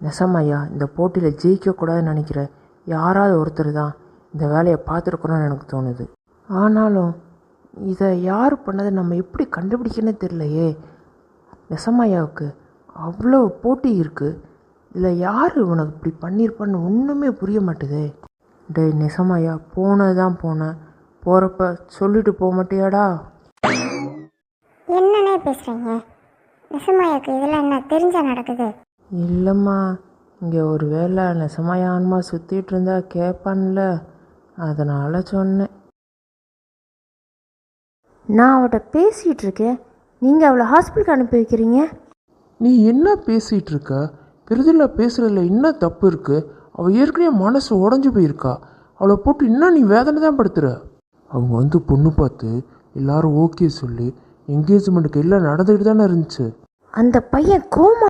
நெசமாயா இந்த போட்டியில் ஜெயிக்கக்கூடாதுன்னு நினைக்கிறேன். யாராவது ஒருத்தர் தான் இந்த வேலையை பார்த்துருக்குறோன்னு எனக்கு தோணுது. ஆனாலும் இதை யார் பண்ணதை நம்ம எப்படி கண்டுபிடிக்கணும்னு தெரியலையே. நெசமாயாவுக்கு அவ்வளோ போட்டி இருக்குது. இதில் யார் உனக்கு இப்படி பண்ணியிருப்பான்னு ஒன்றுமே புரிய மாட்டுதே. டேய் நெசமாயா, போனதான் போனேன், போகிறப்ப சொல்லிட்டு போக மாட்டியாடா? என்னன்னே பேசுகிறீங்க? நெசமாயாக்கு இதெல்லாம் என்ன தெரிஞ்சா நடக்குது? இல்லைம்மா, இங்கே ஒரு வேளை நெசமாயான்மா சுற்றிட்டு இருந்தா கேட்பான்ல, அதனால் சொன்னேன். நான் அவட்ட பேசிகிட்டு இருக்கேன், நீங்கள் அவளை ஹாஸ்பிட்டலுக்கு அனுப்பி வைக்கிறீங்க. நீ என்ன பேசிகிட்டு இருக்க? பெரிதில்ல பேசுகிறதுல என்ன தப்பு இருக்குது? அவள் ஏற்கனவே மனசு உடஞ்சி போயிருக்கா. அவளை போட்டு இன்னும் நீ வேதனை தான் படுத்துற. அவங்க வந்து பொண்ணு பார்த்து எல்லாரும் ஓகே சொல்லி என்கேஜ்மெண்ட்டுக்கு எல்லாம் நடந்துக்கிட்டு தானே இருந்துச்சு. அந்த பையன் கோமா